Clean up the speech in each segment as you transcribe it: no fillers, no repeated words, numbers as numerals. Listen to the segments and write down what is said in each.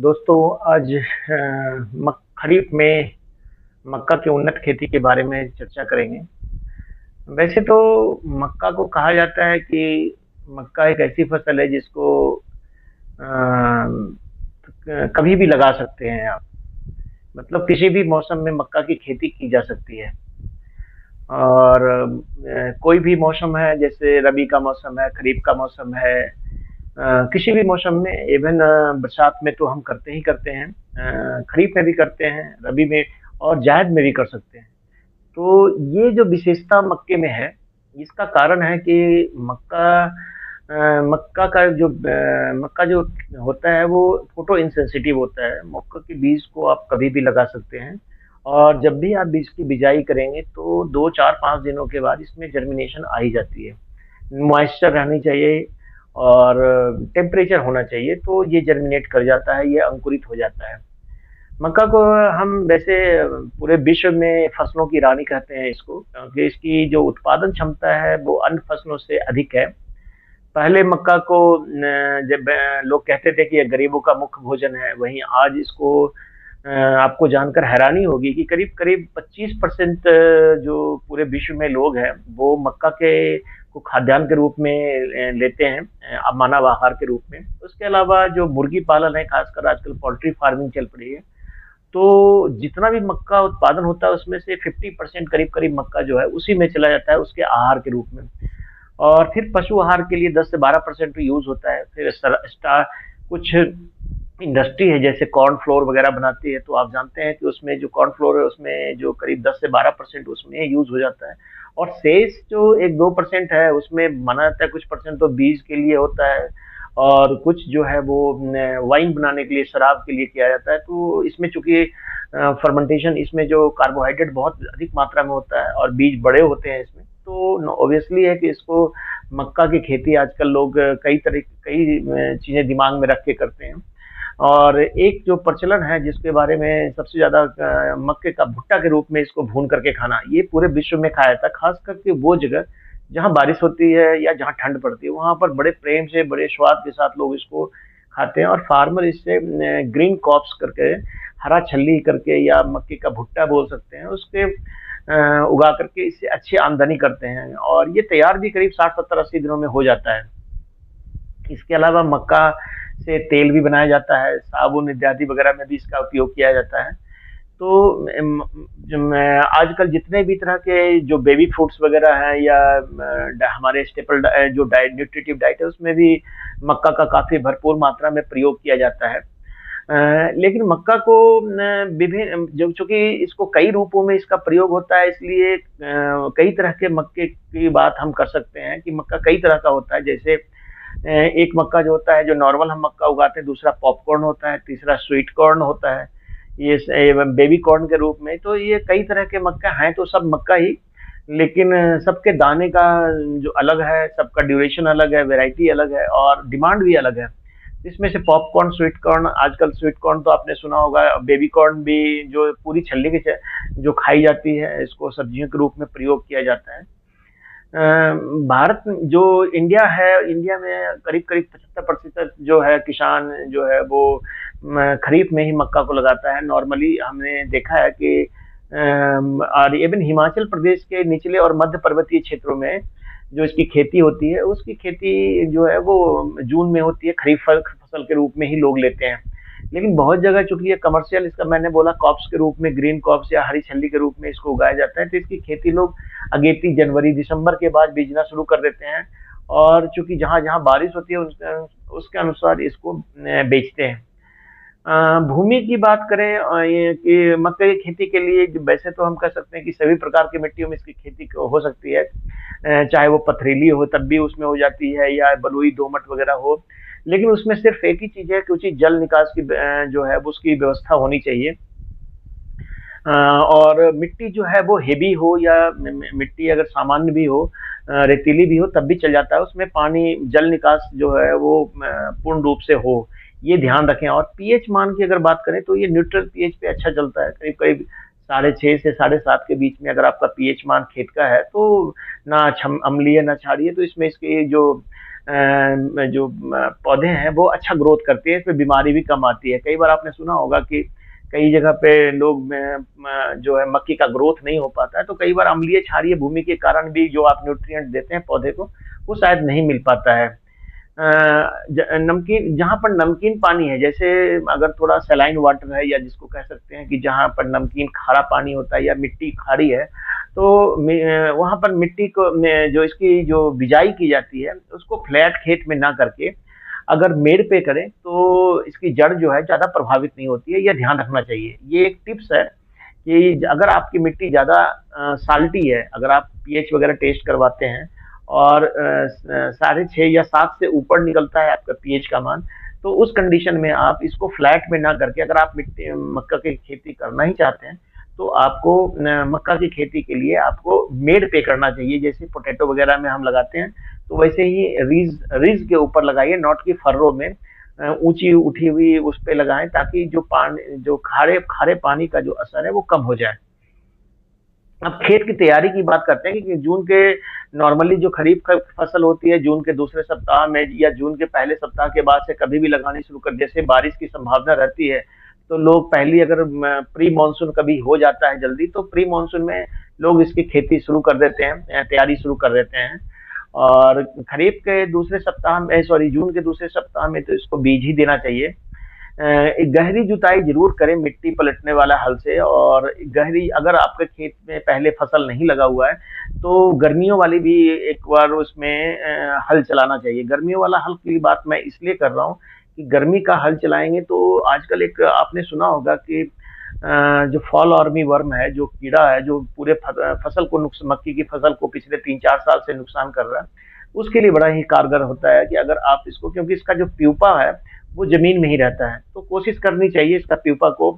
दोस्तों आज खरीफ में मक्का की उन्नत खेती के बारे में चर्चा करेंगे। वैसे तो मक्का को कहा जाता है कि मक्का एक ऐसी फसल है जिसको कभी भी लगा सकते हैं आप। मतलब किसी भी मौसम में मक्का की खेती की जा सकती है। और कोई भी मौसम है, जैसे रबी का मौसम है, खरीफ का मौसम है, किसी भी मौसम में, इवन बरसात में तो हम करते ही करते हैं, खरीफ में भी करते हैं, रबी में और जायद में भी कर सकते हैं। तो ये जो विशेषता मक्के में है, इसका कारण है कि मक्का मक्का जो होता है वो फोटो इंसेंसिटिव होता है। मक्का के बीज को आप कभी भी लगा सकते हैं, और जब भी आप बीज की बिजाई करेंगे तो 2 4 5 दिनों के बाद इसमें जर्मिनेशन आ ही जाती है। मॉइस्चर रहनी चाहिए और टेम्परेचर होना चाहिए, तो ये जर्मिनेट कर जाता है, ये अंकुरित हो जाता है। मक्का को हम वैसे पूरे विश्व में फसलों की रानी कहते हैं इसको, क्योंकि इसकी जो उत्पादन क्षमता है वो अन्य फसलों से अधिक है। पहले मक्का को जब लोग कहते थे कि ये गरीबों का मुख्य भोजन है, वहीं आज इसको आपको जानकर हैरानी होगी कि करीब करीब 25% जो पूरे विश्व में लोग हैं वो मक्का के को खाद्यान्न के रूप में लेते हैं, मानव आहार के रूप में। उसके अलावा जो मुर्गी पालन है, खासकर आजकल पोल्ट्री फार्मिंग चल पड़ी है, तो जितना भी मक्का उत्पादन होता है उसमें से 50% करीब करीब मक्का जो है उसी में चला जाता है उसके आहार के रूप में। और फिर पशु आहार के लिए 10 से 12% यूज होता है। फिर कुछ इंडस्ट्री है जैसे कॉर्न फ्लोर वगैरह बनाती है, तो आप जानते हैं कि उसमें जो कॉर्न फ्लोर है उसमें जो करीब 10 से 12% उसमें यूज हो जाता है। और शेष जो 1 2% है उसमें माना जाता है कुछ परसेंट तो बीज के लिए होता है, और कुछ जो है वो वाइन बनाने के लिए, शराब के लिए किया जाता है। तो इसमें चूंकि फर्मेंटेशन, इसमें जो कार्बोहाइड्रेट बहुत अधिक मात्रा में होता है और बीज बड़े होते हैं इसमें, तो ऑब्वियसली है कि इसको मक्का की खेती आजकल लोग कई चीजें दिमाग में रख के करते हैं। और एक जो प्रचलन है जिसके बारे में सबसे ज्यादा, मक्के का भुट्टा के रूप में इसको भून करके खाना, ये पूरे विश्व में खाया जाता है। खास करके वो जगह जहाँ बारिश होती है या जहाँ ठंड पड़ती है, वहां पर बड़े प्रेम से, बड़े स्वाद के साथ लोग इसको खाते हैं। और फार्मर इससे ग्रीन कॉप्स करके, हरा छल्ली करके, या मक्के का भुट्टा बोल सकते हैं, उसके उगा करके इससे अच्छी आमदनी करते हैं। और ये तैयार भी करीब 60 70 80 दिनों में हो जाता है। इसके अलावा मक्का से तेल भी बनाया जाता है, साबुन इत्यादि वगैरह में भी इसका उपयोग किया जाता है। तो आजकल जितने भी तरह के जो बेबी फ्रूट्स वगैरह हैं, या हमारे स्टेपल जो डाइट, न्यूट्रिटिव डाइट है, उसमें भी मक्का का काफी भरपूर मात्रा में प्रयोग किया जाता है। लेकिन मक्का को विभिन्न, जो चूंकि इसको कई रूपों में इसका प्रयोग होता है, इसलिए कई तरह के मक्के की बात हम कर सकते हैं कि मक्का कई तरह का होता है। जैसे एक मक्का जो होता है, जो नॉर्मल हम मक्का उगाते हैं, दूसरा पॉपकॉर्न होता है, तीसरा स्वीट कॉर्न होता है, ये बेबी कॉर्न के रूप में। तो ये कई तरह के मक्का हैं, तो सब मक्का ही, लेकिन सबके दाने का जो अलग है, सबका ड्यूरेशन अलग है, वैरायटी अलग है, और डिमांड भी अलग है। इसमें से पॉपकॉर्न, स्वीट कॉर्न, आजकल स्वीट कॉर्न तो आपने सुना होगा, बेबी कॉर्न भी, जो पूरी छल्ली के जो खाई जाती है, इसको सब्जियों के रूप में प्रयोग किया जाता है। भारत जो इंडिया है, इंडिया में करीब करीब 75% जो है किसान जो है वो खरीफ में ही मक्का को लगाता है। नॉर्मली हमने देखा है कि और इवन हिमाचल प्रदेश के निचले और मध्य पर्वतीय क्षेत्रों में जो इसकी खेती होती है, उसकी खेती जो है वो जून में होती है, खरीफ फसल के रूप में ही लोग लेते हैं। लेकिन बहुत जगह चूंकि ये कमर्शियल, इसका मैंने बोला कॉप्स के रूप में, ग्रीन कॉप्स या हरी छल्ली के रूप में इसको उगाया जाता है, तो इसकी खेती लोग अगेती जनवरी दिसंबर के बाद बीजना शुरू कर देते हैं। और चूंकि जहां जहां बारिश होती है उसके अनुसार इसको बेचते हैं। भूमि की बात करें, ये कि मक्के की खेती के लिए वैसे तो हम कह सकते हैं कि सभी प्रकार की मिट्टियों में इसकी खेती हो सकती है। चाहे वो पथरीली हो तब भी उसमें हो जाती है, या बलुई दोमट वगैरह हो। लेकिन उसमें सिर्फ एक ही चीज है कि उचित जल निकास की जो है वो उसकी व्यवस्था होनी चाहिए। और मिट्टी जो है वो हेवी हो, या मिट्टी अगर सामान्य भी हो, रेतीली भी हो, तब भी चल जाता है। उसमें पानी, जल निकास जो है वो पूर्ण रूप से हो, ये ध्यान रखें। और पीएच मान की अगर बात करें तो ये न्यूट्रल पीएच पे अच्छा चलता है, करीब करीब 6.5 से 7.5 के बीच में। अगर आपका पीएच मान खेत का है तो ना अम्लीय ना क्षारीय, तो इसमें इसकी जो जो पौधे हैं वो अच्छा ग्रोथ करती है, इसमें बीमारी भी कम आती है। कई बार आपने सुना होगा कि कई जगह पे लोग जो है मक्की का ग्रोथ नहीं हो पाता है, तो कई बार अम्लीय क्षारीय भूमि के कारण भी जो आप न्यूट्रिएंट देते हैं पौधे को, वो शायद नहीं मिल पाता है। नमकीन जहाँ पर नमकीन पानी है, जैसे अगर थोड़ा सलाइन वाटर है, या जिसको कह सकते हैं कि जहाँ पर नमकीन खारा पानी होता है या मिट्टी खारी है, तो वहाँ पर मिट्टी को जो इसकी जो बिजाई की जाती है उसको फ्लैट खेत में ना करके अगर मेड़ पे करें तो इसकी जड़ जो है ज्यादा प्रभावित नहीं होती है। यह ध्यान रखना चाहिए। ये एक टिप्स है कि अगर आपकी मिट्टी ज्यादा साल्टी है, अगर आप पीएच वगैरह टेस्ट करवाते हैं और 6.5 या 7 से ऊपर निकलता है आपका पीएच का मान, तो उस कंडीशन में आप इसको फ्लैट में ना करके, अगर आप मिट्टी मक्का की खेती करना ही चाहते हैं तो आपको मक्का की खेती के लिए आपको मेड़ पे करना चाहिए। जैसे पोटैटो वगैरह में हम लगाते हैं, तो वैसे ही रीज रीज के ऊपर लगाइए, नॉट की फर्रों में ऊंची उठी हुई उस पे लगाएं, ताकि जो पानी, जो खारे खारे पानी का जो असर है वो कम हो जाए। अब खेत की तैयारी की बात करते हैं कि जून के नॉर्मली जो खरीफ का फसल होती है, जून के दूसरे सप्ताह में या जून के पहले सप्ताह के बाद से कभी भी लगानी शुरू कर, जैसे बारिश की संभावना रहती है तो लोग पहली, अगर प्री मानसून कभी हो जाता है जल्दी, तो प्री मानसून में लोग इसकी खेती शुरू कर देते हैं, तैयारी शुरू कर देते हैं। और खरीफ के दूसरे सप्ताह में, सॉरी, जून के दूसरे सप्ताह में तो इसको बीज ही देना चाहिए। एक गहरी जुताई जरूर करें मिट्टी पलटने वाला हल से। और गहरी, अगर आपके खेत में पहले फसल नहीं लगा हुआ है तो गर्मियों वाली भी एक बार उसमें हल चलाना चाहिए। गर्मियों वाला हल की बात मैं इसलिए कर रहा हूँ कि गर्मी का हल चलाएंगे तो आजकल एक आपने सुना होगा कि जो फॉल आर्मी वर्म है, जो कीड़ा है जो पूरे फसल को मक्की की फसल को पिछले 3-4 साल से नुकसान कर रहा है, उसके लिए बड़ा ही कारगर होता है कि अगर आप इसको, क्योंकि इसका जो प्यूपा है वो जमीन में ही रहता है, तो कोशिश करनी चाहिए इसका प्यूपा को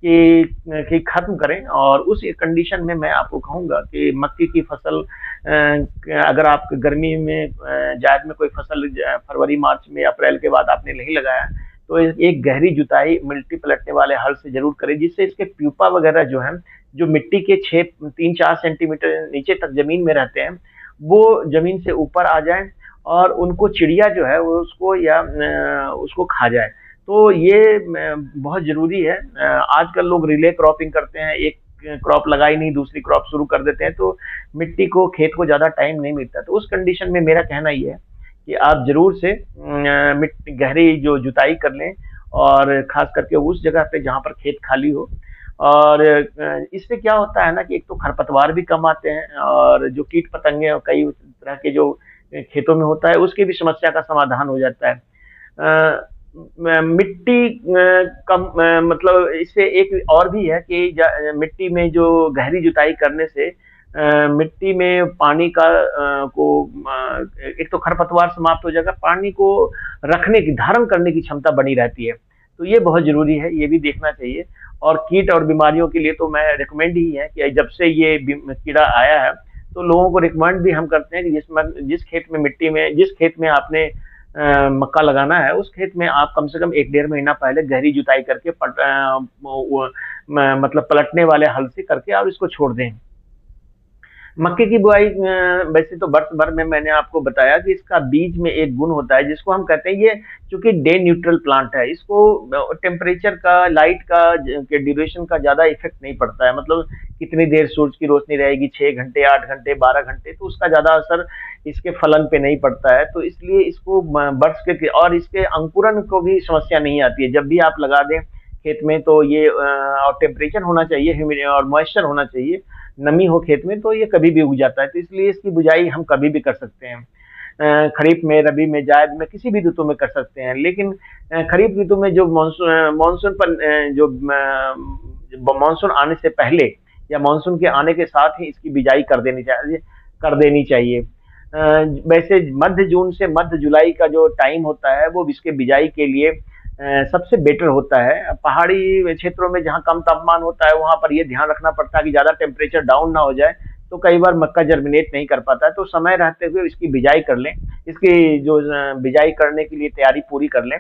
कि खत्म करें। और उस कंडीशन में मैं आपको कहूंगा कि मक्की की फसल अगर आप गर्मी में जायद में कोई फसल फरवरी मार्च में अप्रैल के बाद आपने नहीं लगाया, तो एक गहरी जुताई मिट्टी पलटने वाले हल से जरूर करें, जिससे इसके प्यूपा वगैरह जो है, जो मिट्टी के 6-3-4 सेंटीमीटर नीचे तक जमीन में रहते हैं, वो जमीन से ऊपर आ जाए और उनको चिड़िया जो है वो उसको या उसको खा जाए। तो ये बहुत जरूरी है। आजकल लोग रिले क्रॉपिंग करते हैं, एक क्रॉप लगाई नहीं दूसरी क्रॉप शुरू कर देते हैं, तो मिट्टी को, खेत को ज्यादा टाइम नहीं मिलता। तो उस कंडीशन में मेरा कहना ये है कि आप जरूर से मिट्टी गहरी जो जुताई कर लें, और खास करके उस जगह पे जहाँ पर खेत खाली हो। और इससे क्या होता है ना कि एक तो खरपतवार भी कम आते हैं, और जो कीट पतंगे और कई तरह के जो खेतों में होता है उसकी भी समस्या का समाधान हो जाता है। मिट्टी कम, मतलब इससे एक और भी है कि मिट्टी में जो गहरी जुताई करने से मिट्टी में पानी का एक तो खरपतवार समाप्त हो जाएगा, पानी को रखने की, धारण करने की क्षमता बनी रहती है। तो ये बहुत जरूरी है, ये भी देखना चाहिए। और कीट और बीमारियों के लिए तो मैं रिकमेंड ही है कि जब से ये कीड़ा आया है तो लोगों को रिकमेंड भी हम करते हैं कि जिस खेत में मिट्टी में, जिस खेत में आपने मक्का लगाना है, उस खेत में आप कम से कम 1-1.5 महीना पहले गहरी जुताई करके मतलब पलटने वाले हल से करके और इसको छोड़ दें। मक्के की बुआई वैसे तो वर्ष भर में मैंने आपको बताया कि इसका बीज में एक गुण होता है जिसको हम कहते हैं, ये चूंकि डे न्यूट्रल प्लांट है, इसको टेम्परेचर का, लाइट का, के ड्यूरेशन का ज्यादा इफेक्ट नहीं पड़ता है। मतलब कितनी देर सूरज की रोशनी रहेगी, 6 घंटे, 8 घंटे, 12 घंटे, तो उसका ज्यादा असर इसके फलन पे नहीं पड़ता है। तो इसलिए इसको वर्ष के, और इसके अंकुरन को भी समस्या नहीं आती है। जब भी आप लगा दें खेत में तो ये और टेम्परेचर होना चाहिए, ह्यूमिडिटी और मॉइस्चर होना चाहिए, नमी हो खेत में, तो ये कभी भी उग जाता है। तो इसलिए इसकी बुझाई हम कभी भी कर सकते हैं, खरीफ में, रबी में, जायद में, किसी भी ऋतु में कर सकते हैं। लेकिन खरीफ ऋतु में जो मानसून पर जो मानसून आने से पहले या मानसून के आने के साथ ही इसकी बिजाई कर देनी चाहिए। वैसे मध्य जून से मध्य जुलाई का जो टाइम होता है वो इसके बिजाई के लिए सबसे बेटर होता है। पहाड़ी क्षेत्रों में जहाँ कम तापमान होता है वहां पर ये ध्यान रखना पड़ता है कि ज्यादा टेम्परेचर डाउन ना हो जाए, तो कई बार मक्का जर्मिनेट नहीं कर पाता है। तो समय रहते हुए इसकी बिजाई कर लें, इसकी जो बिजाई करने के लिए तैयारी पूरी कर लें।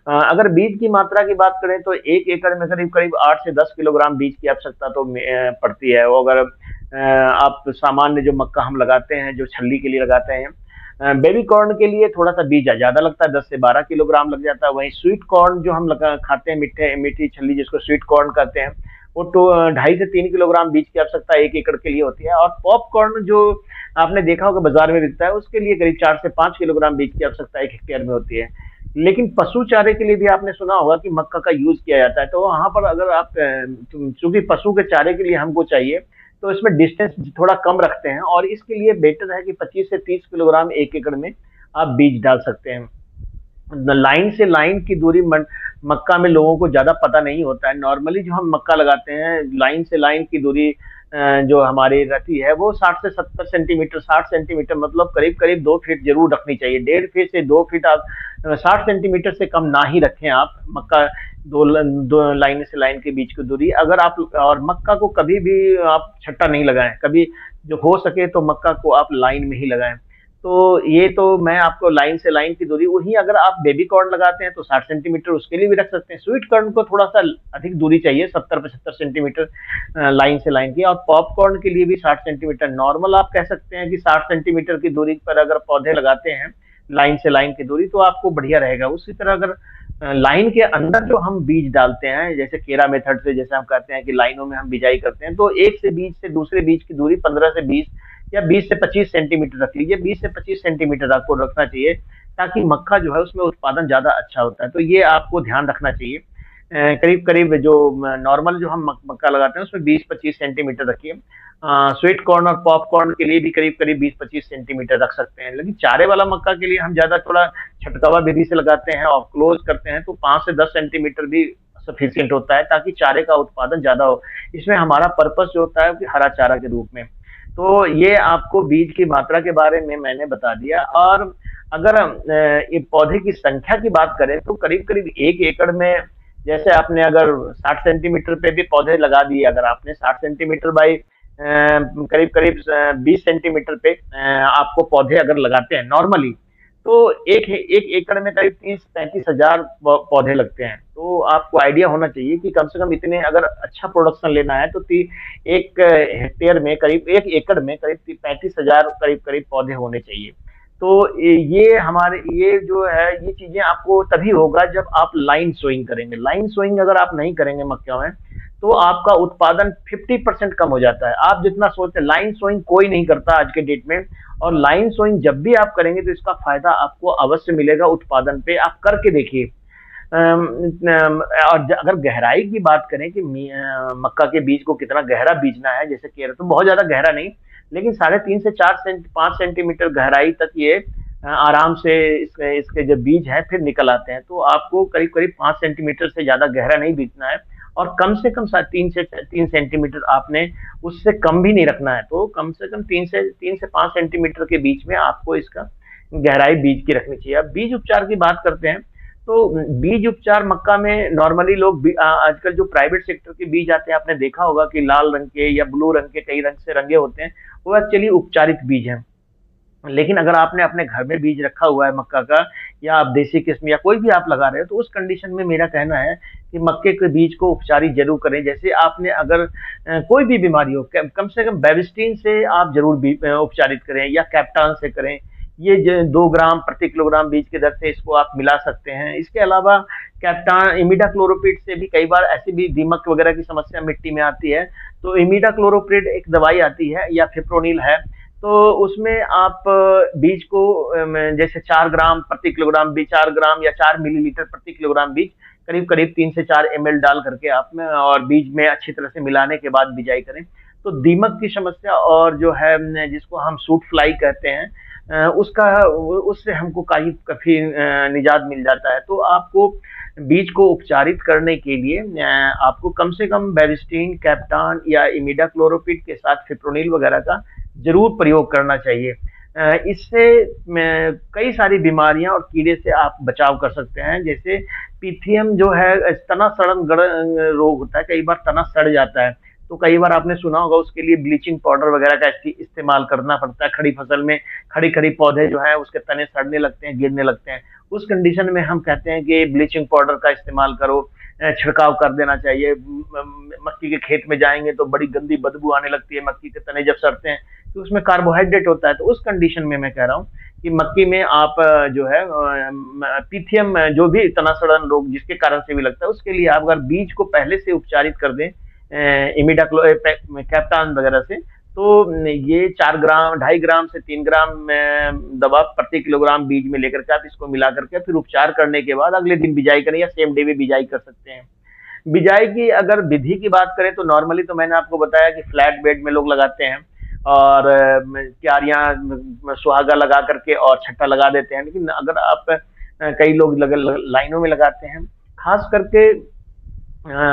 अगर बीज की मात्रा की बात करें तो 1 एकड़ में करीब करीब 8 से 10 किलोग्राम बीज की आवश्यकता तो पड़ती है। वो अगर आप सामान्य जो मक्का हम लगाते हैं, जो छल्ली के लिए लगाते हैं, बेबी कॉर्न के लिए थोड़ा सा बीज ज्यादा लगता है, 10 से 12 किलोग्राम लग जाता है। वहीं स्वीट कॉर्न जो हम खाते हैं, मीठे मीठी छल्ली जिसको स्वीट कॉर्न कहते हैं, वो तो 2.5 से 3 किलोग्राम बीज की आवश्यकता 1 एकड़ के लिए होती है। और पॉपकॉर्न जो आपने देखा होगा बाजार में बिकता है, उसके लिए करीब 4 से 5 किलोग्राम बीज की आवश्यकता 1 हेक्टेयर में होती है। लेकिन पशु चारे के लिए भी आपने सुना होगा कि मक्का का यूज किया जाता है। तो वहां पर अगर आप चूंकि पशु के चारे के लिए हमको चाहिए, तो इसमें डिस्टेंस थोड़ा कम रखते हैं, और इसके लिए बेटर है कि 25 से 30 किलोग्राम 1 एकड़ में आप बीज डाल सकते हैं। लाइन से लाइन की दूरी मक्का में लोगों को ज्यादा पता नहीं होता है। नॉर्मली जो हम मक्का लगाते हैं, लाइन से लाइन की दूरी जो हमारी रहती है वो 60 से 70 सेंटीमीटर, 60 सेंटीमीटर मतलब करीब करीब 2 फीट जरूर रखनी चाहिए। 1.5 फीट से 2 फीट आप 60 सेंटीमीटर से कम ना ही रखें आप मक्का। दो लाइन से लाइन के बीच की दूरी अगर आप, और मक्का को कभी भी आप छट्टा नहीं लगाएं, कभी जो हो सके तो मक्का को आप लाइन में ही लगाएं। तो ये तो मैं आपको लाइन से लाइन की दूरी, वही अगर आप बेबी कॉर्न लगाते हैं तो 60 सेंटीमीटर उसके लिए भी रख सकते हैं। स्वीट कॉर्न को थोड़ा सा अधिक दूरी चाहिए, 70-75 सेंटीमीटर लाइन से लाइन की। और पॉपकॉर्न के लिए भी 60 सेंटीमीटर नॉर्मल आप कह सकते हैं कि 60 सेंटीमीटर की दूरी पर अगर पौधे लगाते हैं लाइन से लाइन की दूरी, तो आपको बढ़िया रहेगा। उसी तरह अगर लाइन के अंदर जो हम बीज डालते हैं, जैसे केरा मेथड से, जैसे हम कहते हैं कि लाइनों में हम बिजाई करते हैं, तो एक से बीज से दूसरे बीज की दूरी 15 से 20 या 20 से 25 सेंटीमीटर रख लीजिए। 20 से 25 सेंटीमीटर आपको रखना चाहिए, ताकि मक्का जो है उसमें उत्पादन ज्यादा अच्छा होता है। तो ये आपको ध्यान रखना चाहिए। करीब करीब जो नॉर्मल जो हम मक्का लगाते हैं उसमें 20-25 सेंटीमीटर रखिए। स्वीट कॉर्न और पॉपकॉर्न के लिए भी करीब करीब 20-25 सेंटीमीटर रख सकते हैं। लेकिन चारे वाला मक्का के लिए हम ज्यादा थोड़ा छटकावा विधि से लगाते हैं और क्लोज करते हैं, तो 5 से 10 सेंटीमीटर भी सफिशियंट होता है, ताकि चारे का उत्पादन ज्यादा हो। इसमें हमारा पर्पस जो होता है कि हरा चारा के रूप में। तो ये आपको बीज की मात्रा के बारे में मैंने बता दिया। और अगर ये पौधे की संख्या की बात करें, तो करीब करीब 1 एकड़ में, जैसे आपने अगर 60 सेंटीमीटर पे भी पौधे लगा दिए, अगर आपने 60 सेंटीमीटर बाई करीब करीब 20 सेंटीमीटर पे आपको पौधे अगर लगाते हैं नॉर्मली, तो एक एकड़ में करीब 30-35 हजार पौधे लगते हैं। तो आपको आइडिया होना चाहिए कि कम से कम इतने, अगर अच्छा प्रोडक्शन लेना है तो एक हेक्टेयर में करीब, 1 एकड़ में करीब 35 हजार करीब करीब पौधे होने चाहिए। तो ये हमारे, ये जो है, ये चीजें आपको तभी होगा जब आप लाइन सोइंग करेंगे। लाइन सोइंग अगर आप नहीं करेंगे मक्का में, तो आपका उत्पादन 50% कम हो जाता है। आप जितना सोचते हैं, लाइन सोइंग कोई नहीं करता आज के डेट में। और लाइन सोइंग जब भी आप करेंगे तो इसका फायदा आपको अवश्य मिलेगा उत्पादन पे। आप करके देखिए। और अगर गहराई की बात करें कि मक्का के बीज को कितना गहरा बीजना है, जैसे कह रहे, तो बहुत ज्यादा गहरा नहीं, लेकिन 3.5 से 4 5 सेंटीमीटर गहराई तक ये आराम से इसके जो बीज हैं फिर निकल आते हैं। तो आपको करीब करीब 5 सेंटीमीटर से ज्यादा गहरा नहीं बीजना है, और कम से कम 3 सेंटीमीटर आपने उससे कम भी नहीं रखना है। तो कम से कम 3 से 5 सेंटीमीटर के बीच में आपको इसका गहराई बीज की रखनी चाहिए। अब बीज उपचार की बात करते हैं, तो बीज उपचार मक्का में नॉर्मली लोग आजकल जो प्राइवेट सेक्टर के बीज आते हैं, आपने देखा होगा कि लाल रंग के या ब्लू रंग के, कई रंग से रंगे होते हैं, वो एक्चुअली उपचारित बीज हैं। लेकिन अगर आपने अपने घर में बीज रखा हुआ है मक्का का, या आप देसी किस्म या कोई भी आप लगा रहे हो, तो उस कंडीशन में मेरा कहना है कि मक्के के बीज को उपचारित जरूर करें। जैसे आपने अगर कोई भी बीमारी हो, कम से कम बेबिस्टीन से आप जरूर उपचारित करें, या कैप्टान से करें। ये 2 ग्राम प्रति किलोग्राम बीज के दर से इसको आप मिला सकते हैं। इसके अलावा कैप्टान, इमिडाक्लोरोपिड से भी कई बार ऐसी भी दीमक वगैरह की समस्या मिट्टी में आती है, तो इमिडाक्लोरोपिड एक दवाई आती है, या फिप्रोनिल है, तो उसमें आप बीज को जैसे 4 ग्राम प्रति किलोग्राम बीज, 4 ग्राम या 4 मिलीलीटर प्रति किलोग्राम बीज, करीब करीब 3 से 4 ml डाल करके आप में और बीज में अच्छी तरह से मिलाने के बाद बिजाई करें। तो दीमक की समस्या, और जो है जिसको हम सूट फ्लाई कहते हैं, उसका, उससे हमको काफी निजात मिल जाता है। तो आपको बीज को उपचारित करने के लिए आपको कम से कम बेबिस्टीन, कैप्टान या इमिडाक्लोरोपिड के साथ फिप्रोनिल वगैरह का जरूर प्रयोग करना चाहिए। इससे कई सारी बीमारियां और कीड़े से आप बचाव कर सकते हैं। जैसे पीथियम जो है, तना सड़न रोग होता है, कई बार तना सड़ जाता है, तो कई बार आपने सुना होगा उसके लिए ब्लीचिंग पाउडर वगैरह का इस्तेमाल करना पड़ता है। खड़ी फसल में खड़ी खड़ी पौधे जो है उसके तने सड़ने लगते हैं, गिरने लगते हैं। उस कंडीशन में हम कहते हैं कि ब्लीचिंग पाउडर का इस्तेमाल करो, छिड़काव कर देना चाहिए। मक्की के खेत में जाएंगे तो बड़ी गंदी बदबू आने लगती है, मक्की के तने जब सड़ते हैं, तो उसमें कार्बोहाइड्रेट होता है। तो उस कंडीशन में मैं कह रहा हूँ कि मक्की में आप जो है पीथियम जो भी तना सड़न रोग जिसके कारण से भी लगता है, उसके लिए आप अगर बीज को पहले से उपचारित कर दें इमिडाक्लो कैप्टान वगैरह से, तो ये 4 ग्राम 2.5 ग्राम से 3 ग्राम दवा प्रति किलोग्राम बीज में लेकर के आप इसको मिला करके फिर उपचार करने के बाद अगले दिन बिजाई करें या सेम डे भी बिजाई कर सकते हैं। बिजाई की अगर विधि की बात करें तो नॉर्मली तो मैंने आपको बताया कि फ्लैट बेड में लोग लगाते हैं और क्यारियां सुहागा लगा करके और छट्टा लगा देते हैं, लेकिन अगर आप कई लोग लाइनों में लगाते हैं, खास करके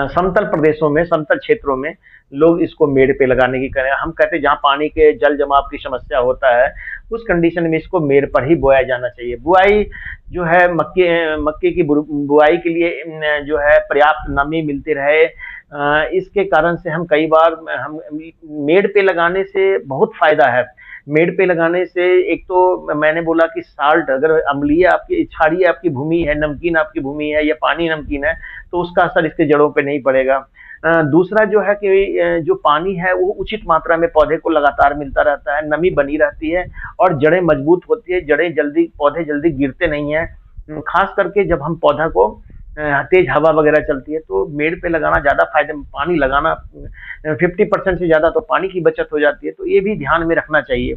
समतल प्रदेशों में, समतल क्षेत्रों में लोग इसको मेड़ पे लगाने की करें। हम कहते हैं जहाँ पानी के जल जमाव की समस्या होता है, उस कंडीशन में इसको मेड़ पर ही बोया जाना चाहिए। बुआई जो है मक्के मक्के की बुआई के लिए जो है पर्याप्त नमी मिलती रहे, इसके कारण से हम कई बार हम मेड़ पे लगाने से बहुत फायदा है। मेड़ पे लगाने से एक तो मैंने बोला कि साल्ट, अगर अम्लीय आपकी क्षारीय आपकी भूमि है, नमकीन आपकी भूमि है या पानी नमकीन है, तो उसका असर इसके जड़ों पे नहीं पड़ेगा। दूसरा जो है कि जो पानी है वो उचित मात्रा में पौधे को लगातार मिलता रहता है, नमी बनी रहती है और जड़ें मजबूत होती है, जड़ें जल्दी पौधे जल्दी गिरते नहीं है। खास करके जब हम पौधा को तेज हवा वगैरह चलती है तो मेड़ पे लगाना ज्यादा फायदे, पानी लगाना 50% से ज्यादा तो पानी की बचत हो जाती है, तो ये भी ध्यान में रखना चाहिए।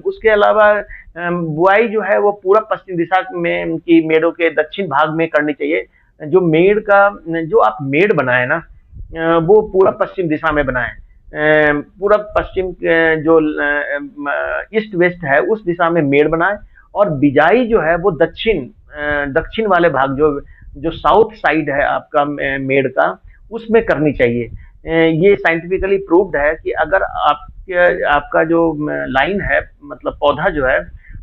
उसके अलावा बुआई जो है वो पूरा पश्चिम दिशा में की मेड़ों के दक्षिण भाग में करनी चाहिए। जो मेड़ का जो आप मेड़ बनाए ना, वो पूरा पश्चिम दिशा में बनाए, पूरा पश्चिम जो ईस्ट वेस्ट है उस दिशा में मेड़ बनाए, और बिजाई जो है वो दक्षिण वाले भाग जो जो साउथ साइड है आपका मेड़ का, उसमें करनी चाहिए। ये साइंटिफिकली प्रूव्ड है कि अगर आपका जो लाइन है, मतलब पौधा जो है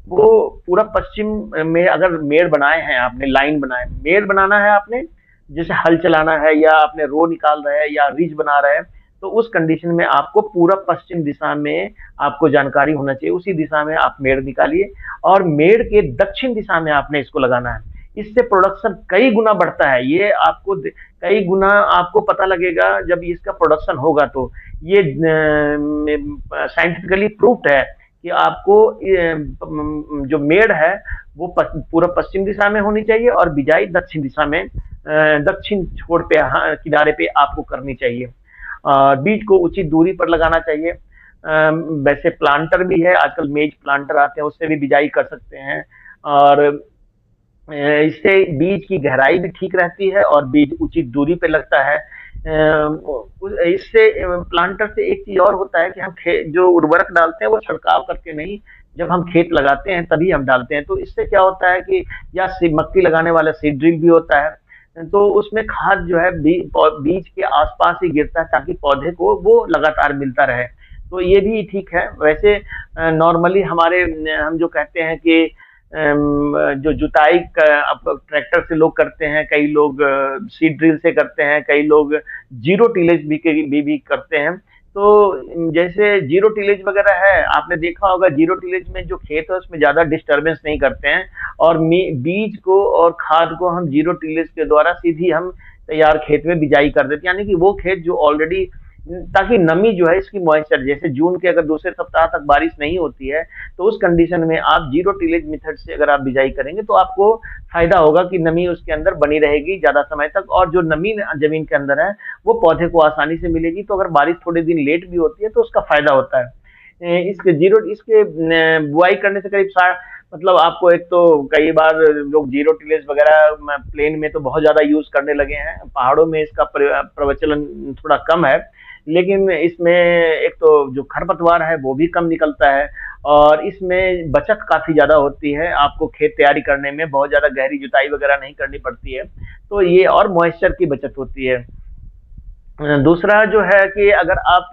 वो पूरा पश्चिम में अगर मेड़ बनाए हैं आपने, लाइन बनाए, मेड़ बनाना है आपने, जैसे हल चलाना है या आपने रो निकाल रहे हैं या रिज बना रहे हैं, तो उस कंडीशन में आपको पूरा पश्चिम दिशा में आपको जानकारी होना चाहिए, उसी दिशा में आप मेड़ निकालिए और मेड़ के दक्षिण दिशा में आपने इसको लगाना है। इससे प्रोडक्शन कई गुना बढ़ता है, ये आपको कई गुना आपको पता लगेगा जब इसका प्रोडक्शन होगा। तो ये साइंटिफिकली प्रूव्ड है कि आपको जो मेड़ है वो पूरा पश्चिम दिशा में होनी चाहिए और बिजाई दक्षिण दिशा में, दक्षिण छोर पे किनारे पे आपको करनी चाहिए। बीज को उचित दूरी पर लगाना चाहिए। वैसे प्लांटर भी है आजकल, मेज प्लांटर आते हैं, उससे भी बिजाई कर सकते हैं और इससे बीज की गहराई भी ठीक रहती है और बीज उचित दूरी पे लगता है। इससे प्लांटर से एक चीज और होता है कि हम जो उर्वरक डालते हैं वो छिड़काव करके नहीं, जब हम खेत लगाते हैं तभी हम डालते हैं। तो इससे क्या होता है कि या मक्की लगाने वाला सीड ड्रिल भी होता है, तो उसमें खाद जो है बीज के आसपास ही गिरता है ताकि पौधे को वो लगातार मिलता रहे, तो ये भी ठीक है। वैसे नॉर्मली हमारे हम जो कहते हैं कि जो जुताई अब ट्रैक्टर से लोग करते हैं, कई लोग सीड ड्रिल से करते हैं, कई लोग जीरो टिलेज भी करते हैं। तो जैसे जीरो टिलेज वगैरह है, आपने देखा होगा जीरो टिलेज में जो खेत है उसमें ज्यादा डिस्टरबेंस नहीं करते हैं और बीज को और खाद को हम जीरो टिलेज के द्वारा सीधी हम तैयार खेत में बिजाई कर देते हैं, यानी कि वो खेत जो ऑलरेडी, ताकि नमी जो है इसकी मॉइस्चर, जैसे जून के अगर दूसरे सप्ताह तक बारिश नहीं होती है तो उस कंडीशन में आप जीरो टिलेज मेथड से अगर आप बिजाई करेंगे तो आपको फायदा होगा कि नमी उसके अंदर बनी रहेगी ज्यादा समय तक, और जो नमी जमीन के अंदर है वो पौधे को आसानी से मिलेगी। तो अगर बारिश थोड़े दिन लेट भी होती है तो उसका फायदा होता है। इसके बुआई करने से करीब मतलब आपको, एक तो कई बार लोग जीरो टिलेज वगैरह प्लेन में तो बहुत ज्यादा यूज करने लगे हैं, पहाड़ों में इसका प्रचलन थोड़ा कम है, लेकिन इसमें एक तो जो खरपतवार है वो भी कम निकलता है और इसमें बचत काफी ज्यादा होती है, आपको खेत तैयारी करने में बहुत ज्यादा गहरी जुताई वगैरह नहीं करनी पड़ती है, तो ये और मॉइस्चर की बचत होती है। दूसरा जो है कि अगर आप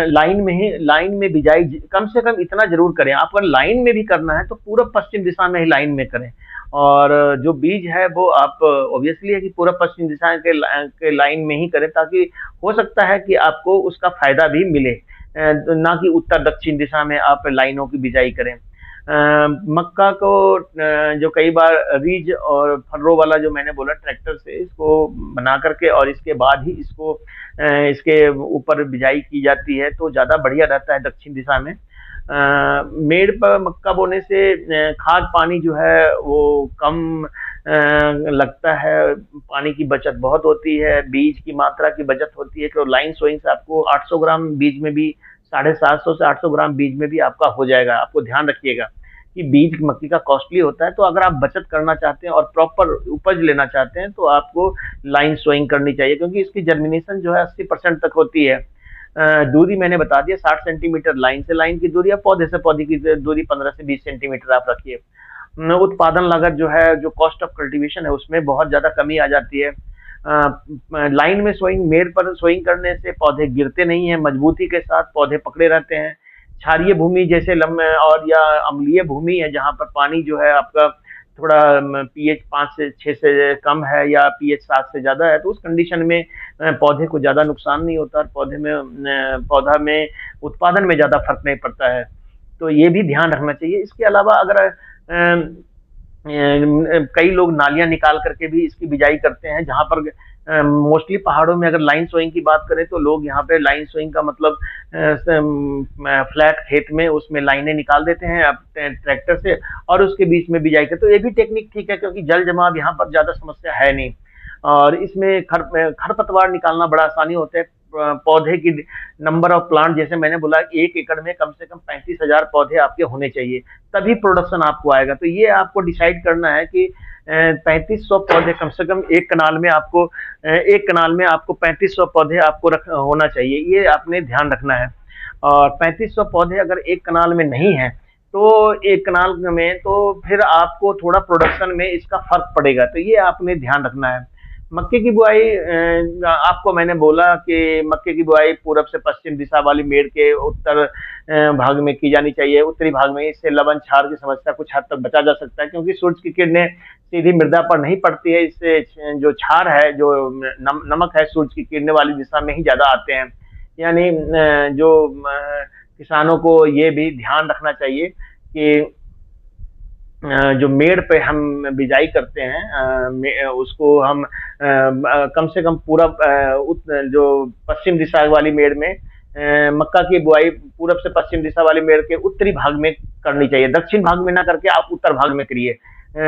लाइन में बिजाई कम से कम इतना जरूर करें, आप अगर लाइन में भी करना है तो पूरा पश्चिम दिशा में ही लाइन में करें, और जो बीज है वो आप ऑब्वियसली है कि पूरा पश्चिम दिशा के लाइन में ही करें, ताकि हो सकता है कि आपको उसका फायदा भी मिले, ना कि उत्तर दक्षिण दिशा में आप लाइनों की बिजाई करें। मक्का को जो कई बार रीज और फर्रो वाला जो मैंने बोला ट्रैक्टर से इसको बना करके और इसके बाद ही इसको इसके ऊपर बिजाई की जाती है तो ज्यादा बढ़िया रहता है दक्षिण दिशा में। मेड़ पर मक्का बोने से खाद पानी जो है वो कम लगता है, पानी की बचत बहुत होती है, बीज की मात्रा की बचत होती है कि लाइन सोइंग से आपको 800 ग्राम बीज में भी 750 से 800 ग्राम बीज में भी आपका हो जाएगा। आपको ध्यान रखिएगा कि बीज मक्की का कॉस्टली होता है, तो अगर आप बचत करना चाहते हैं और प्रॉपर उपज लेना चाहते हैं तो आपको लाइन सोइंग करनी चाहिए, क्योंकि इसकी जर्मिनेशन जो है 80% तक होती है। दूरी मैंने बता दिया 60 सेंटीमीटर लाइन से लाइन की दूरी, या पौधे से पौधे की दूरी 15 से 20 सेंटीमीटर आप रखिए। उत्पादन लागत जो है, जो कॉस्ट ऑफ कल्टीवेशन है, उसमें बहुत ज्यादा कमी आ जाती है। लाइन में सोइंग, मेड़ पर सोइंग करने से पौधे गिरते नहीं है, मजबूती के साथ पौधे पकड़े रहते हैं। क्षारीय भूमि जैसे लम्बे और या अम्लीय भूमि है जहाँ पर पानी जो है आपका थोड़ा पीएच 5 से 6 से कम है या पीएच 7 से ज्यादा है, तो उस कंडीशन में पौधे को ज्यादा नुकसान नहीं होता और पौधा में उत्पादन में ज्यादा फर्क नहीं पड़ता है। तो ये भी ध्यान रखना चाहिए। इसके अलावा अगर कई लोग नालियां निकाल करके भी इसकी बिजाई करते हैं, जहां पर मोस्टली पहाड़ों में अगर लाइन सोइंग की बात करें तो लोग यहाँ पे लाइन सोइंग का मतलब फ्लैट खेत में उसमें लाइनें निकाल देते हैं ट्रैक्टर से और उसके बीच में बिजाई करते, तो ये भी टेक्निक ठीक है क्योंकि जल जमाव यहाँ पर ज्यादा समस्या है नहीं। और इसमें खरपतवार निकालना बड़ा आसानी होता है। पौधे की नंबर ऑफ प्लांट, जैसे मैंने बोला, 1 एकड़ में कम से कम 35,000 पौधे आपके होने चाहिए, तभी प्रोडक्शन आपको आएगा। तो ये आपको डिसाइड करना है कि 3500 पौधे कम से कम एक कनाल में आपको 3500 पौधे आपको होना चाहिए, ये आपने ध्यान रखना है। और 3500 पौधे अगर एक कनाल में नहीं है तो एक कनाल में तो फिर आपको थोड़ा प्रोडक्शन में इसका फर्क पड़ेगा, तो ये आपने ध्यान रखना है। मक्के की बुआई, आपको मैंने बोला कि मक्के की बुआई पूरब से पश्चिम दिशा वाली मेड़ के उत्तर भाग में की जानी चाहिए, उत्तरी भाग में। इससे लवण क्षार की समस्या कुछ हद तक बचा जा सकता है, क्योंकि सूरज की किरणें सीधी मृदा पर नहीं पड़ती है। इससे जो क्षार है, जो नमक है, सूरज की किरणें वाली दिशा में ही ज्यादा आते हैं। यानी जो किसानों को ये भी ध्यान रखना चाहिए कि जो मेड़ पे हम बिजाई करते हैं उसको हम कम से कम पूरब जो पश्चिम दिशा वाली मेड़ में मक्का की बुआई पूरब से पश्चिम दिशा वाली मेड़ के उत्तरी भाग में करनी चाहिए। दक्षिण भाग में ना करके आप उत्तर भाग में करिए।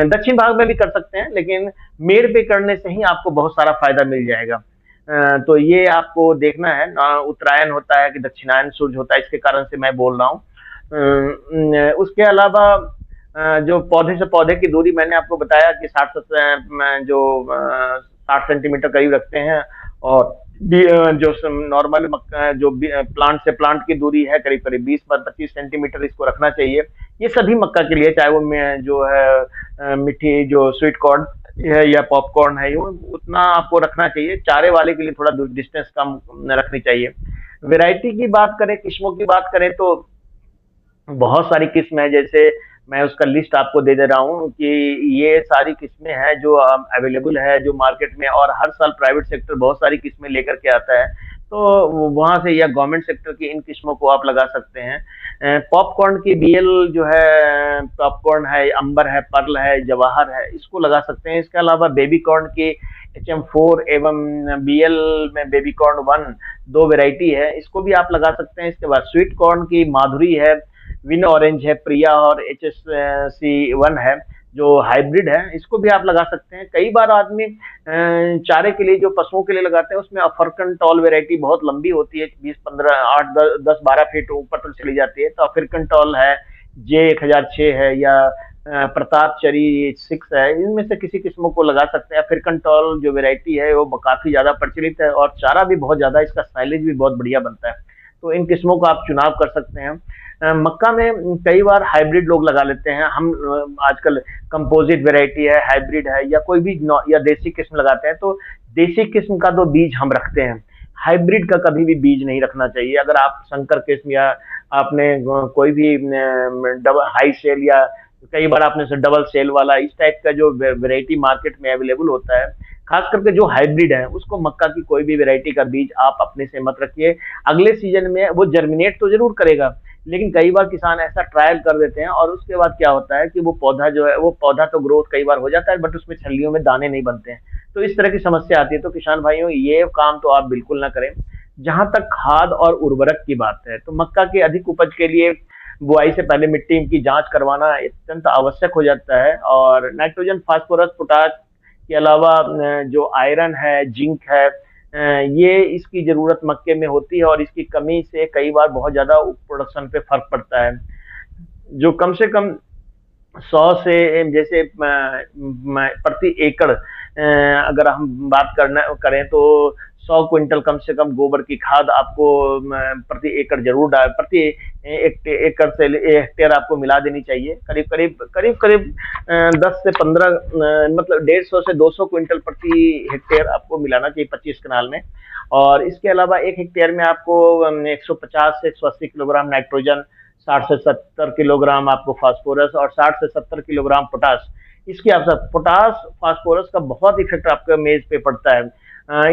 दक्षिण भाग में भी कर सकते हैं, लेकिन मेड़ पे करने से ही आपको बहुत सारा फायदा मिल जाएगा। तो ये आपको देखना है। उत्तरायण होता है कि दक्षिणायन सूर्य होता है, इसके कारण से मैं बोल रहा हूँ। उसके अलावा जो पौधे से पौधे की दूरी मैंने आपको बताया कि 60 सेंटीमीटर करीब रखते हैं, और जो नॉर्मल जो प्लांट से प्लांट की दूरी है करीब करीब 20-25 सेंटीमीटर इसको रखना चाहिए। ये सभी मक्का के लिए, चाहे वो जो है मीठी जो स्वीट कॉर्न है या पॉपकॉर्न है, वो उतना आपको रखना चाहिए। चारे वाले के लिए थोड़ा डिस्टेंस कम रखनी चाहिए। वैरायटी की बात करें, किस्मों की बात करें तो बहुत सारी किस्म है। जैसे मैं उसका लिस्ट आपको दे रहा हूँ कि ये सारी किस्में हैं जो अवेलेबल है जो मार्केट में, और हर साल प्राइवेट सेक्टर बहुत सारी किस्में लेकर के आता है, तो वहां से या गवर्नमेंट सेक्टर की इन किस्मों को आप लगा सकते हैं। पॉपकॉर्न की बीएल जो है, पॉपकॉर्न है, अंबर है, पर्ल है, जवाहर है, इसको लगा सकते हैं। इसके अलावा बेबी कॉर्न की HM4 एवं बीएल में बेबी कॉर्न 1 2 वेराइटी है, इसको भी आप लगा सकते हैं। इसके बाद स्वीट कॉर्न की माधुरी है, विन ऑरेंज है, प्रिया और HSC1 है जो हाइब्रिड है, इसको भी आप लगा सकते हैं। कई बार आदमी चारे के लिए जो पशुओं के लिए लगाते हैं उसमें अफ्रीकन टॉल वैरायटी बहुत लंबी होती है, 20-15 8 10 12 फीट ऊपर तक चली जाती है, तो अफ्रीकन टॉल है, J1006 है या प्रताप चरी 6 है, इनमें से किसी किस्मों को लगा सकते हैं। अफ्रीकन टॉल जो वैरायटी है वो काफी ज्यादा प्रचलित है और चारा भी बहुत ज्यादा, इसका साइलेज भी बहुत बढ़िया बनता है, तो इन किस्मों का आप चुनाव कर सकते हैं। मक्का में कई बार हाइब्रिड लोग लगा लेते हैं। हम आजकल कंपोजिट वैरायटी है, हाइब्रिड है, या कोई भी या देसी किस्म लगाते हैं, तो देसी किस्म का तो बीज हम रखते हैं, हाइब्रिड का कभी भी बीज नहीं रखना चाहिए। अगर आप संकर किस्म या आपने कोई भी डबल हाई सेल या कई बार आपने से डबल सेल वाला इस टाइप का जो वैरायटी मार्केट में अवेलेबल होता है, खास करके जो हाइब्रिड है, उसको मक्का की कोई भी वैरायटी का बीज आप अपने से मत रखिए। अगले सीजन में वो जर्मिनेट तो जरूर करेगा, लेकिन कई बार किसान ऐसा ट्रायल कर देते हैं और उसके बाद क्या होता है कि वो पौधा जो है, वो पौधा तो ग्रोथ कई बार हो जाता है बट उसमें छल्लियों में दाने नहीं बनते हैं, तो इस तरह की समस्या आती है। तो किसान भाइयों, ये काम तो आप बिल्कुल ना करें। जहां तक खाद और उर्वरक की बात है, तो मक्का के अधिक उपज के लिए बुआई से पहले मिट्टी की जांच करवाना अत्यंत आवश्यक हो जाता है। और नाइट्रोजन, फास्फोरस, पोटाश के अलावा जो आयरन है, जिंक है, ये इसकी जरूरत मक्के में होती है, और इसकी कमी से कई बार बहुत ज्यादा प्रोडक्शन पे फर्क पड़ता है। जो कम से कम 100 से, जैसे प्रति एकड़ अगर हम बात करना करें तो 100 क्विंटल कम से कम गोबर की खाद आपको प्रति एकड़ जरूर डाल, प्रति एकड़ से हेक्टेयर आपको मिला देनी चाहिए। करीब करीब करीब करीब 10 से 15, मतलब 150 से 200 क्विंटल प्रति हेक्टेयर आपको मिलाना चाहिए 25 कनाल में। और इसके अलावा 1 हेक्टेयर में आपको 150 से 180 किलोग्राम नाइट्रोजन, 60 से 70 किलोग्राम आपको फास्फोरस और 60 से 70 किलोग्राम पोटास, इसकी आवश्यकता। पोटास फास्फोरस का बहुत इफेक्ट आपके मेज पे पड़ता है।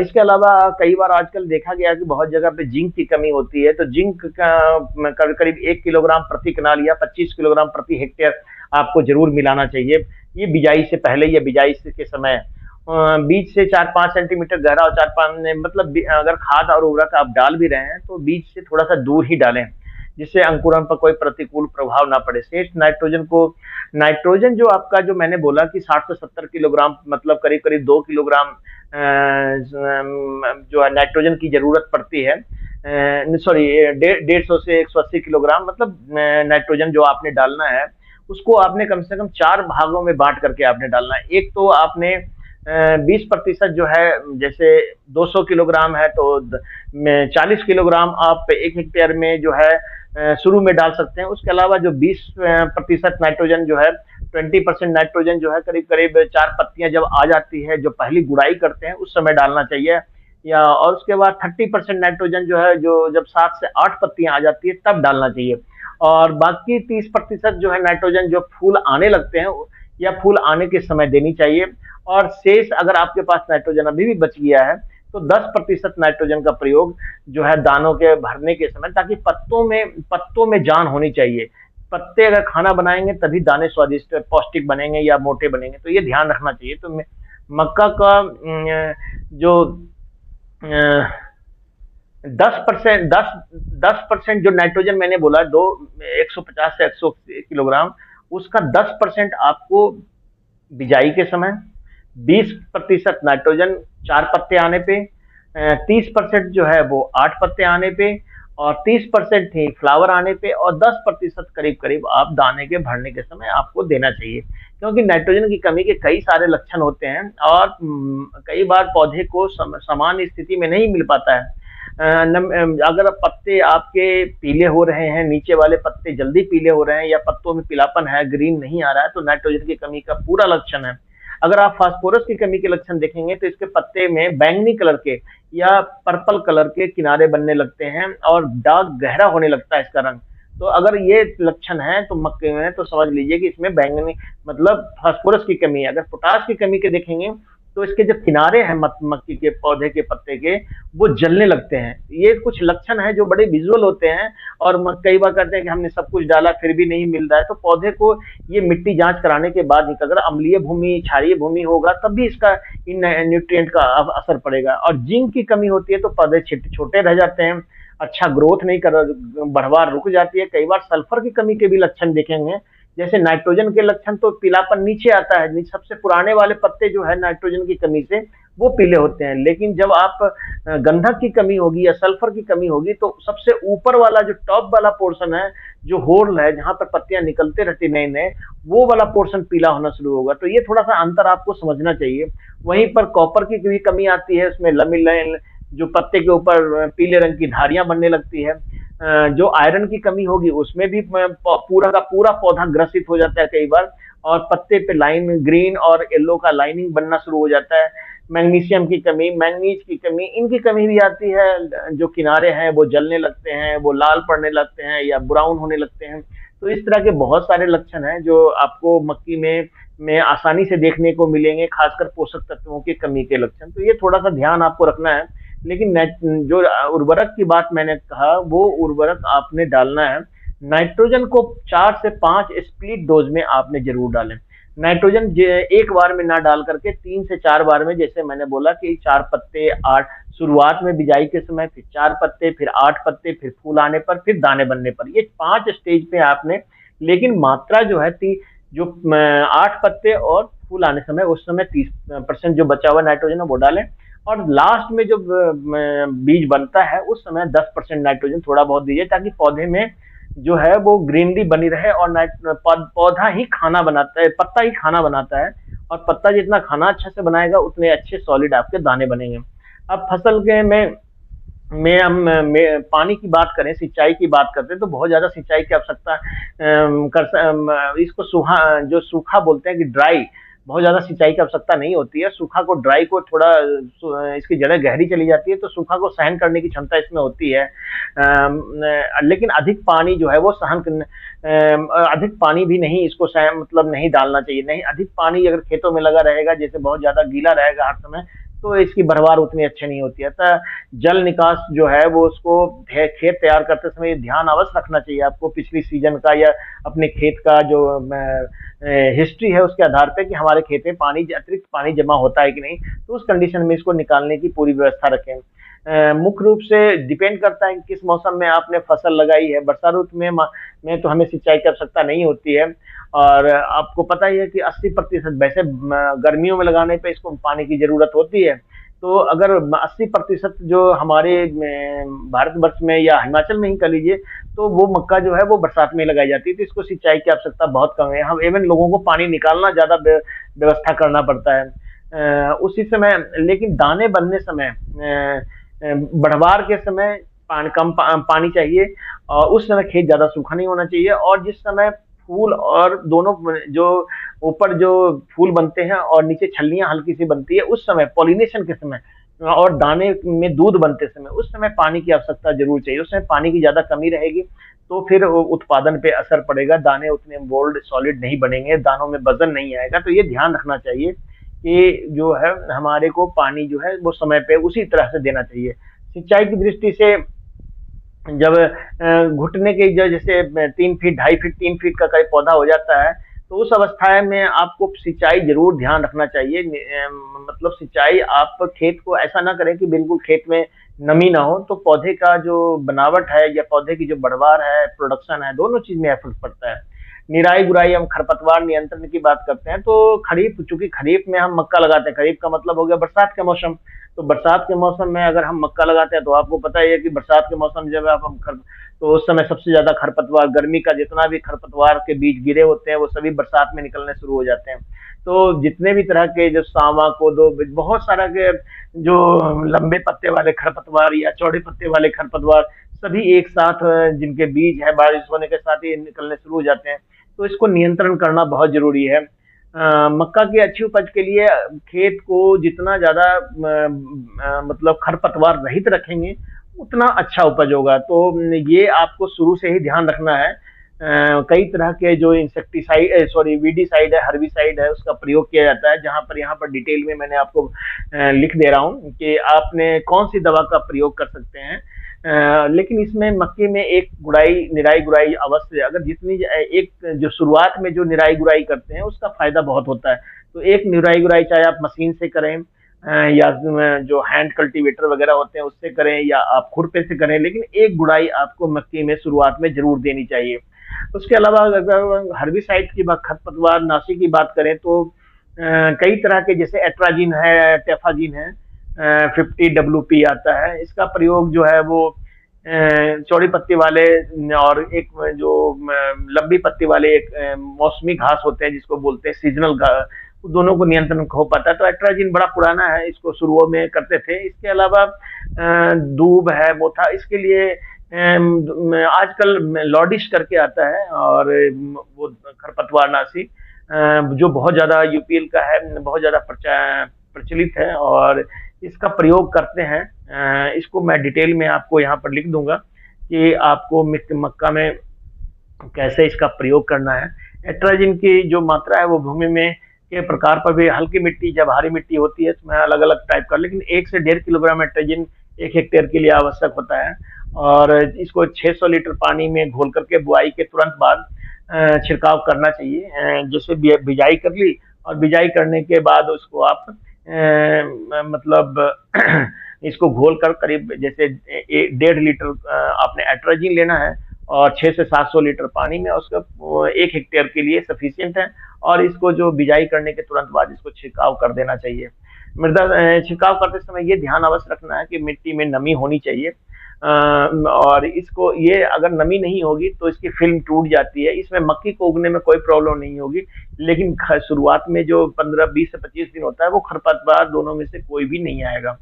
इसके अलावा कई बार आजकल देखा गया कि बहुत जगह पे जिंक की कमी होती है, तो जिंक का करीब करीब 1 किलोग्राम प्रति कनाल या 25 किलोग्राम प्रति हेक्टेयर आपको जरूर मिलाना चाहिए। ये बिजाई से पहले या बिजाई के समय बीज से 4-5 सेंटीमीटर गहरा और 4-5, मतलब अगर खाद और उर्वरक आप डाल भी रहे हैं तो बीज से थोड़ा सा दूर ही डालें, जिससे अंकुरन पर कोई प्रतिकूल प्रभाव ना पड़े। शेष नाइट्रोजन को, नाइट्रोजन जो आपका, जो मैंने बोला कि 60 से 70 किलोग्राम, मतलब करीब करीब 2 किलोग्राम जो है नाइट्रोजन की जरूरत पड़ती है, सॉरी 150 से 180 किलोग्राम, मतलब नाइट्रोजन जो आपने डालना है उसको आपने कम से कम 4 भागों में बांट करके आपने डालना है। एक तो आपने 20% जो है, जैसे 200 किलोग्राम है तो 40 किलोग्राम आप 1 हेक्टेयर में जो है शुरू में डाल सकते हैं। उसके अलावा जो 20% नाइट्रोजन जो है, 20% नाइट्रोजन जो है करीब करीब 4 पत्तियां जब आ जाती है, जो पहली गुड़ाई करते हैं उस समय डालना चाहिए। या और उसके बाद 30% नाइट्रोजन जो है, जो जब 7 से 8 पत्तियां आ जाती है तब डालना चाहिए। और बाकी 30% जो है नाइट्रोजन जो फूल आने लगते हैं या फूल आने के समय देनी चाहिए। और शेष अगर आपके पास नाइट्रोजन अभी भी बच गया है तो 10% नाइट्रोजन का प्रयोग जो है दानों के भरने के समय, ताकि पत्तों में जान होनी चाहिए। पत्ते अगर खाना बनाएंगे तभी दाने स्वादिष्ट पौष्टिक बनेंगे या मोटे बनेंगे, तो ये ध्यान रखना चाहिए। तो मक्का का जो 10% 10% जो नाइट्रोजन मैंने बोला, 150 से 100 किलोग्राम, उसका 10% आपको बिजाई के समय, 20% नाइट्रोजन 4 पत्ते आने पे, 30% जो है वो 8 पत्ते आने पे, और 30% ही फ्लावर आने पे, और 10% करीब करीब आप दाने के भरने के समय आपको देना चाहिए। क्योंकि नाइट्रोजन की कमी के कई सारे लक्षण होते हैं और कई बार पौधे को समान स्थिति में नहीं मिल पाता है। अगर पत्ते आपके पीले हो रहे हैं, नीचे वाले पत्ते जल्दी पीले हो रहे हैं, या पत्तों में पीलापन है, ग्रीन नहीं आ रहा है, तो नाइट्रोजन की कमी का पूरा लक्षण है। अगर आप फास्फोरस की कमी के लक्षण देखेंगे तो इसके पत्ते में बैंगनी कलर के या पर्पल कलर के किनारे बनने लगते हैं और दाग गहरा होने लगता है इसका रंग। तो अगर ये लक्षण है तो मक्के में, तो समझ लीजिए कि इसमें बैंगनी, मतलब फास्फोरस की कमी है। अगर पोटाश की कमी के देखेंगे तो इसके जो किनारे हैं मक्की के पौधे के पत्ते के, वो जलने लगते हैं। ये कुछ लक्षण है जो बड़े विजुअल होते हैं, और कई बार कहते हैं कि हमने सब कुछ डाला फिर भी नहीं मिल रहा है, तो पौधे को ये मिट्टी जांच कराने के बाद ही, अगर अम्लीय भूमि, क्षारीय भूमि होगा तब भी इसका इन न्यूट्रिएंट का असर पड़ेगा। और जिंक की कमी होती है तो पौधे छोटे रह जाते हैं, अच्छा ग्रोथ नहीं कर, बढ़वार रुक जाती है। कई बार सल्फर की कमी के भी लक्षण देखेंगे। जैसे नाइट्रोजन के लक्षण तो पीलापन नीचे आता है, सबसे पुराने वाले पत्ते जो है नाइट्रोजन की कमी से वो पीले होते हैं। लेकिन जब आप गंधक की कमी होगी या सल्फर की कमी होगी तो सबसे ऊपर वाला जो टॉप वाला पोर्शन है, जो होल है जहां पर पत्तियां निकलते रहती नए नए, वो वाला पोर्शन पीला होना शुरू होगा। तो ये थोड़ा सा अंतर आपको समझना चाहिए। वहीं पर कॉपर की भी कमी आती है, उसमें लमिल, जो पत्ते के ऊपर पीले रंग की धारियां बनने लगती है। जो आयरन की कमी होगी उसमें भी पूरा का पूरा पौधा ग्रसित हो जाता है कई बार, और पत्ते पे लाइन ग्रीन और येलो का लाइनिंग बनना शुरू हो जाता है। मैग्नीशियम की कमी, मैंगनीज की कमी, इनकी कमी भी आती है। जो किनारे हैं वो जलने लगते हैं, वो लाल पड़ने लगते हैं या ब्राउन होने लगते हैं। तो इस तरह के बहुत सारे लक्षण हैं जो आपको मक्की में आसानी से देखने को मिलेंगे, खासकर पोषक तत्वों की कमी के लक्षण। तो ये थोड़ा सा ध्यान आपको रखना है। लेकिन जो उर्वरक की बात मैंने कहा, वो उर्वरक आपने डालना है। नाइट्रोजन को 4 से 5 स्प्लिट डोज में आपने जरूर डालें। नाइट्रोजन एक बार में ना डाल करके 3 से 4 बार में, जैसे मैंने बोला कि 4 पत्ते 8 शुरुआत में बिजाई के समय, फिर 4 पत्ते, फिर 8 पत्ते, फिर फूल आने पर, फिर दाने बनने पर, ये 5 स्टेज पे आपने, लेकिन मात्रा जो है जो 8 पत्ते और फूल आने समय, उस समय 30% जो बचा हुआ नाइट्रोजन है वो डालें। और लास्ट में जो बीज बनता है उस समय 10% नाइट्रोजन थोड़ा बहुत दीजिए, ताकि पौधे में जो है वो ग्रीनरी बनी रहे। और पौधा ही खाना बनाता है, पत्ता ही खाना बनाता है, और पत्ता जितना खाना अच्छा से बनाएगा उतने अच्छे सॉलिड आपके दाने बनेंगे। अब फसल के में हम पानी की बात करें, सिंचाई की बात करते हैं, तो बहुत ज्यादा सिंचाई की आवश्यकता इसको जो सूखा बोलते हैं कि ड्राई, बहुत ज्यादा सिंचाई की आवश्यकता नहीं होती है। सूखा को, ड्राई को थोड़ा इसकी जड़ें गहरी चली जाती है, तो सूखा को सहन करने की क्षमता इसमें होती है। लेकिन अधिक पानी जो है वो अधिक पानी भी नहीं इसको मतलब नहीं डालना चाहिए। नहीं, अधिक पानी अगर खेतों में लगा रहेगा, जैसे बहुत ज्यादा गीला रहेगा हर समय, तो इसकी भरवार उतनी अच्छी नहीं होती है। अतः जल निकास जो है वो उसको खेत तैयार करते समय ध्यान अवश्य रखना चाहिए आपको, पिछली सीजन का या अपने खेत का जो हिस्ट्री है उसके आधार पे, कि हमारे खेत में पानी, अतिरिक्त पानी जमा होता है कि नहीं, तो उस कंडीशन में इसको निकालने की पूरी व्यवस्था रखें। मुख्य रूप से डिपेंड करता है कि किस मौसम में आपने फसल लगाई है। वर्षा ऋतु में तो हमें सिंचाई की आवश्यकता नहीं होती है, और आपको पता ही है कि 80% वैसे गर्मियों में लगाने पे इसको पानी की जरूरत होती है। तो अगर 80% जो हमारे भारतवर्ष में या हिमाचल में ही कर लीजिए, तो वो मक्का जो है वो बरसात में लगाई जाती है, तो इसको सिंचाई की आवश्यकता बहुत कम है। हम इवन लोगों को पानी निकालना ज्यादा व्यवस्था करना पड़ता है उसी समय। लेकिन दाने बनने समय, बढ़वार के समय कम पानी चाहिए, और उस समय खेत ज्यादा सूखा नहीं होना चाहिए। और जिस समय फूल और दोनों जो ऊपर जो फूल बनते हैं और नीचे छल्लियां हल्की सी बनती है, उस समय पॉलिनेशन के समय और दाने में दूध बनते समय, उस समय पानी की आवश्यकता जरूर चाहिए। उस समय पानी की ज्यादा कमी रहेगी तो फिर उत्पादन पे असर पड़ेगा, दाने उतने बोल्ड सॉलिड नहीं बनेंगे, दानों में वजन नहीं आएगा। तो ये ध्यान रखना चाहिए कि जो है हमारे को पानी जो है वो समय पे उसी तरह से देना चाहिए। सिंचाई की दृष्टि से जब घुटने के जैसे 3 फीट, 2.5 फीट, 3 फीट का कोई पौधा हो जाता है, तो उस अवस्था में आपको सिंचाई जरूर ध्यान रखना चाहिए। मतलब सिंचाई, आप खेत को ऐसा ना करें कि बिल्कुल खेत में नमी ना हो, तो पौधे का जो बनावट है या पौधे की जो बढ़वार है, प्रोडक्शन है, दोनों चीज में एफर्ट पड़ता है। निराई गुराई, हम खरपतवार नियंत्रण की बात करते हैं, तो खरीफ, चूंकि खरीफ में हम मक्का लगाते हैं, खरीफ का मतलब हो गया बरसात का मौसम। तो बरसात के मौसम में अगर हम मक्का लगाते हैं, तो आपको पता ही है कि बरसात के मौसम जब आप तो उस समय सबसे ज्यादा खरपतवार, गर्मी का जितना भी खरपतवार के बीज गिरे होते हैं वो सभी बरसात में निकलने शुरू हो जाते हैं। तो जितने भी तरह के जो सांवा, कोदो, बहुत सारा के जो लंबे पत्ते वाले खरपतवार या चौड़े पत्ते वाले खरपतवार, सभी एक साथ जिनके बीज है बारिश होने के साथ ही निकलने शुरू हो जाते हैं, तो इसको नियंत्रण करना बहुत जरूरी है। मक्का की अच्छी उपज के लिए खेत को जितना ज्यादा मतलब खरपतवार रहित रखेंगे, उतना अच्छा उपज होगा। तो ये आपको शुरू से ही ध्यान रखना है। कई तरह के जो इंसेक्टिसाइड, सॉरी, वीडीसाइड है, हर्बिसाइड है, उसका प्रयोग किया जाता है। जहां पर यहाँ पर डिटेल में मैंने आपको लिख दे रहा हूँ कि आपने कौन सी दवा का प्रयोग कर सकते हैं। लेकिन इसमें मक्के में एक निराई गुड़ाई अवश्य, अगर जितनी एक जो शुरुआत में जो निराई गुड़ाई करते हैं उसका फायदा बहुत होता है। तो एक निराई गुड़ाई चाहे आप मशीन से करें या जो हैंड कल्टीवेटर वगैरह होते हैं उससे करें, या आप खुरपे से करें, लेकिन एक गुड़ाई आपको मक्के में शुरुआत में जरूर देनी चाहिए। उसके अलावा अगर हर्बिसाइड की बात, खरपतवार नाशी की बात करें, तो कई तरह के, जैसे एट्राजिन है, टेफाजिन है, 50 WP आता है। इसका प्रयोग जो है वो चौड़ी पत्ती वाले और एक जो लंबी पत्ती वाले एक मौसमी घास होते हैं जिसको बोलते हैं सीजनल घास, दोनों को नियंत्रण हो पाता है। तो एट्राजिन बड़ा पुराना है, इसको शुरुआत में करते थे। इसके अलावा दूब है, मोथा, इसके लिए आजकल लॉडिश करके आता है, और वो खरपतवार नाशी जो बहुत ज्यादा यूपीएल का है, बहुत ज्यादा प्रचलित है और इसका प्रयोग करते हैं। इसको मैं डिटेल में आपको यहाँ पर लिख दूंगा कि आपको मक्का में कैसे इसका प्रयोग करना है। एट्राजिन की जो मात्रा है वो भूमि में के प्रकार पर भी, हल्की मिट्टी या भारी मिट्टी होती है, इसमें अलग अलग टाइप का, लेकिन 1 से 1.5 किलोग्राम एट्राजिन 1 हेक्टेयर के लिए आवश्यक होता है। और इसको 600 लीटर पानी में घोल करके बुआई के तुरंत बाद छिड़काव करना चाहिए। जैसे बिजाई कर ली, और बिजाई करने के बाद उसको आप मतलब इसको घोल कर करीब जैसे 1.5 लीटर आपने एट्राजिन लेना है, और 600 से 700 लीटर पानी में, उसका 1 हेक्टेयर के लिए सफिशियंट है। और इसको जो बिजाई करने के तुरंत बाद इसको छिड़काव कर देना चाहिए। मृदा छिड़काव करते समय ये ध्यान अवश्य रखना है कि मिट्टी में नमी होनी चाहिए। और इसको, ये अगर नमी नहीं होगी तो इसकी फिल्म टूट जाती है। इसमें मक्की को उगने में कोई प्रॉब्लम नहीं होगी, लेकिन शुरुआत में जो 15 20 से 25 दिन होता है वो खरपतवार दोनों में से कोई भी नहीं आएगा।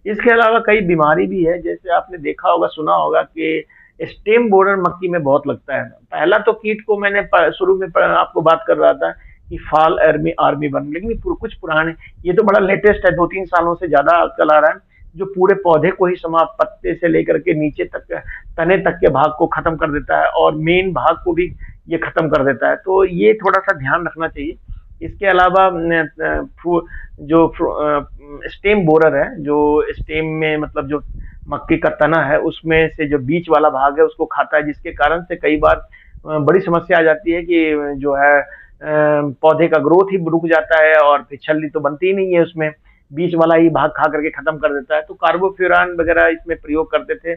इसके अलावा कई बीमारी भी है, जैसे आपने देखा होगा, सुना होगा कि स्टेम बोरर मक्की में बहुत लगता है। पहला तो कीट को मैंने शुरू में आपको बात कर रहा था कि फाल आर्मी आर्मी बर्म, लेकिन कुछ पुराने, ये तो बड़ा लेटेस्ट है, 2 3 सालों से ज्यादा चला रहा है, जो पूरे पौधे को ही समाप्त, पत्ते से लेकर के नीचे तक, तने तक के भाग को खत्म कर देता है, और मेन भाग को भी ये खत्म कर देता है। तो ये थोड़ा सा ध्यान रखना चाहिए। इसके अलावा जो स्टेम बोरर है, जो स्टेम में मतलब जो मक्की का तना है उसमें से जो बीच वाला भाग है उसको खाता है, जिसके कारण से कई बार बड़ी समस्या आ जाती है कि जो है पौधे का ग्रोथ ही रुक जाता है, और फिर छल्ली तो बनती ही नहीं है उसमें, बीच वाला ही भाग खा करके खत्म कर देता है। तो कार्बोफ्यूरान वगैरह इसमें प्रयोग करते थे,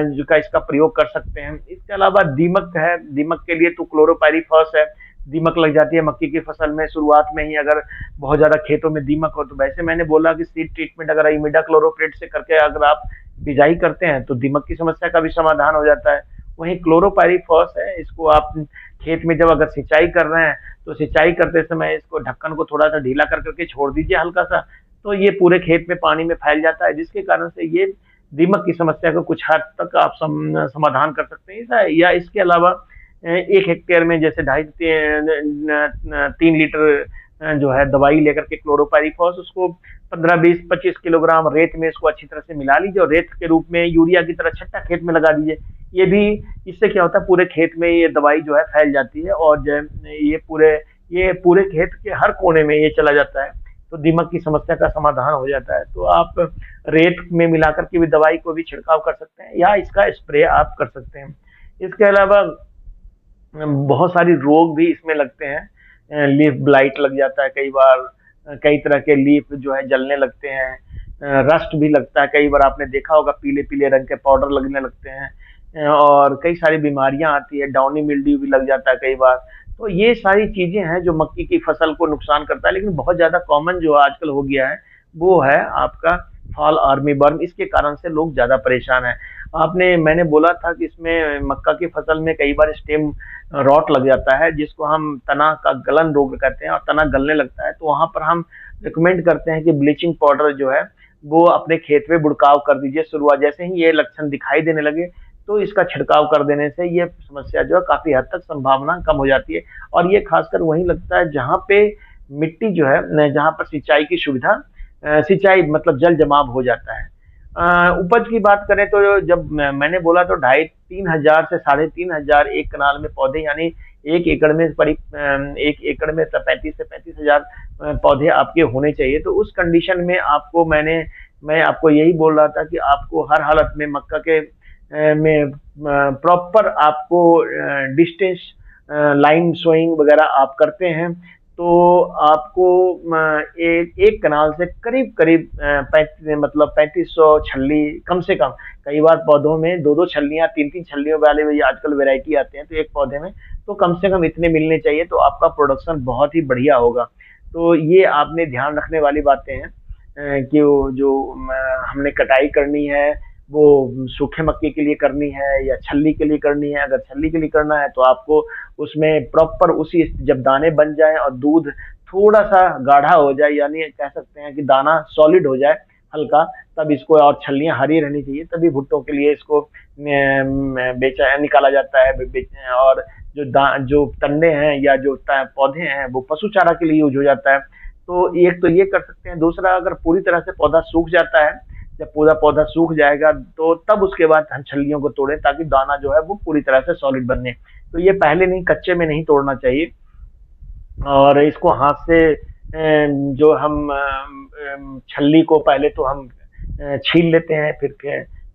जो का इसका प्रयोग कर सकते हैं। इसके अलावा दीमक है, दीमक के लिए तो क्लोरोपाइरीफॉस है। दीमक लग जाती है मक्की की फसल में शुरुआत में ही, अगर बहुत ज्यादा खेतों में दीमक हो तो। वैसे मैंने बोला कि सीड ट्रीटमेंट अगर इमिडाक्लोरोप्रिड से करके अगर आप बिजाई करते हैं तो दीमक की समस्या का भी समाधान हो जाता है। वहीं क्लोरोपाइरीफॉस है, इसको आप खेत में जब अगर सिंचाई कर रहे हैं तो सिंचाई करते समय इसको ढक्कन को थोड़ा सा ढीला कर करके छोड़ दीजिए हल्का सा, तो ये पूरे खेत में पानी में फैल जाता है, जिसके कारण से ये दीमक की समस्या को कुछ हद तक आप समाधान कर सकते हैं। या इसके अलावा 1 हेक्टेयर में जैसे 2.5 3 लीटर जो है दवाई लेकर के क्लोरोपाइरीफॉस, उसको 15 20 25 किलोग्राम रेत में इसको अच्छी तरह से मिला लीजिए, और रेत के रूप में यूरिया की तरह छट्टा खेत में लगा दीजिए। ये भी, इससे क्या होता है पूरे खेत में ये दवाई जो है फैल जाती है, और जो ये पूरे खेत के हर कोने में ये चला जाता है, तो दीमक की समस्या का समाधान हो जाता है। तो आप रेत में मिलाकर के भी दवाई को भी छिड़काव कर सकते हैं, या इसका स्प्रे आप कर सकते हैं। इसके अलावा बहुत सारी रोग भी इसमें लगते हैं, लीफ ब्लाइट लग जाता है कई बार, कई तरह के लीफ जो है जलने लगते हैं, रस्ट भी लगता है, कई बार आपने देखा होगा पीले पीले रंग के पाउडर लगने लगते हैं, और कई सारी बीमारियां आती है, डाउनी मिल्ड्यू भी लग जाता है कई बार। तो ये सारी चीजें हैं जो मक्की की फसल को नुकसान करता है, लेकिन बहुत ज्यादा कॉमन जो आजकल हो गया है वो है आपका फॉल आर्मी बर्म। इसके कारण से लोग ज्यादा परेशान हैं। मैंने बोला था कि इसमें मक्का की फसल में कई बार स्टेम रॉट लग जाता है, जिसको हम तना का गलन रोग कहते हैं, और तना गलने लगता है, तो वहां पर हम रिकमेंड करते हैं कि ब्लीचिंग पाउडर जो है वो अपने खेत में बुड़काव कर दीजिए। शुरुआत जैसे ही ये लक्षण दिखाई देने लगे तो इसका छिड़काव कर देने से ये समस्या जो है काफी हद तक संभावना कम हो जाती है। और ये खासकर वहीं लगता है जहाँ पे मिट्टी जो है, जहाँ पर सिंचाई की सुविधा, सिंचाई मतलब जल जमाव हो जाता है। उपज की बात करें तो जब मैंने बोला तो 2,500 से 3,500 एक कनाल में पौधे, यानी 1 एकड़ में 1 एकड़ में 35 से 35 हजार पौधे आपके होने चाहिए। तो उस कंडीशन में मैं आपको यही बोल रहा था कि आपको हर हालत में मक्का के में प्रॉपर आपको डिस्टेंस लाइन सोइंग वगैरह आप करते हैं तो आपको एक कनाल से करीब करीब 3500 छल्ली कम से कम, कई बार पौधों में 2 2 छल्लियां 3 3 छल्लियों वाले भी आजकल वैरायटी आते हैं, तो एक पौधे में तो कम से कम इतने मिलने चाहिए, तो आपका प्रोडक्शन बहुत ही बढ़िया होगा। तो ये आपने ध्यान रखने वाली बातें हैं कि वो जो हमने कटाई करनी है वो सूखे मक्के के लिए करनी है या छल्ली के लिए करनी है। अगर छल्ली के लिए करना है तो आपको उसमें प्रॉपर उसी, जब दाने बन जाए और दूध थोड़ा सा गाढ़ा हो जाए, यानी कह सकते हैं कि दाना सॉलिड हो जाए हल्का, तब इसको, और छल्लियां हरी रहनी चाहिए, तभी भुट्टो के लिए इसको बेचा निकाला जाता है। और जो तन्ने हैं या जो पौधे हैं वो पशु चारा के लिए यूज हो जाता है। तो एक तो ये कर सकते हैं। दूसरा, अगर पूरी तरह से पौधा सूख जाता है, जब पूरा पौधा सूख जाएगा तो तब उसके बाद हम छल्लियों को तोड़ें, ताकि दाना जो है वो पूरी तरह से सॉलिड बने। तो ये पहले नहीं, कच्चे में नहीं तोड़ना चाहिए। और इसको हाथ से जो हम छल्ली को पहले तो हम छील लेते हैं,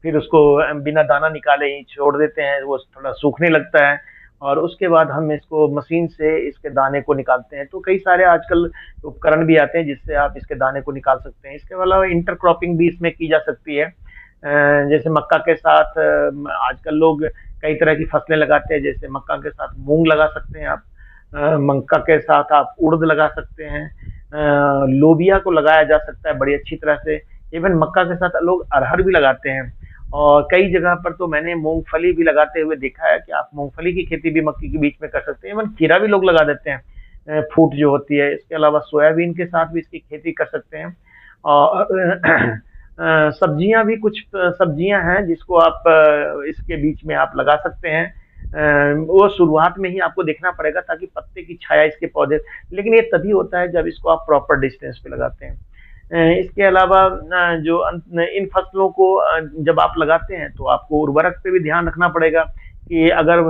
फिर उसको बिना दाना निकाले ही छोड़ देते हैं, वो थोड़ा सूखने लगता है। और उसके बाद हम इसको मशीन से इसके दाने को निकालते हैं। तो कई सारे आजकल उपकरण भी आते हैं जिससे आप इसके दाने को निकाल सकते हैं। इसके अलावा इंटरक्रॉपिंग भी इसमें की जा सकती है। जैसे मक्का के साथ आजकल लोग कई तरह की फसलें लगाते हैं, जैसे मक्का के साथ मूंग लगा सकते हैं आप। मक्का के साथ आप उड़द लगा सकते हैं। लोबिया को लगाया जा सकता है बड़ी अच्छी तरह से। इवन मक्का के साथ लोग अरहर भी लगाते हैं। और कई जगह पर तो मैंने मूंगफली भी लगाते हुए देखा है कि आप मूंगफली की खेती भी मक्के के बीच में कर सकते हैं। इवन खीरा भी लोग लगा देते हैं, फूट जो होती है। इसके अलावा सोयाबीन के साथ भी इसकी खेती कर सकते हैं। और सब्जियां भी, कुछ सब्जियां हैं जिसको आप इसके बीच में आप लगा सकते हैं। वो शुरुआत में ही आपको देखना पड़ेगा ताकि पत्ते की छाया इसके पौधे, लेकिन ये तभी होता है जब इसको आप प्रॉपर डिस्टेंस पे लगाते हैं। इसके अलावा इन फसलों को जब आप लगाते हैं तो आपको उर्वरक पे भी ध्यान रखना पड़ेगा कि अगर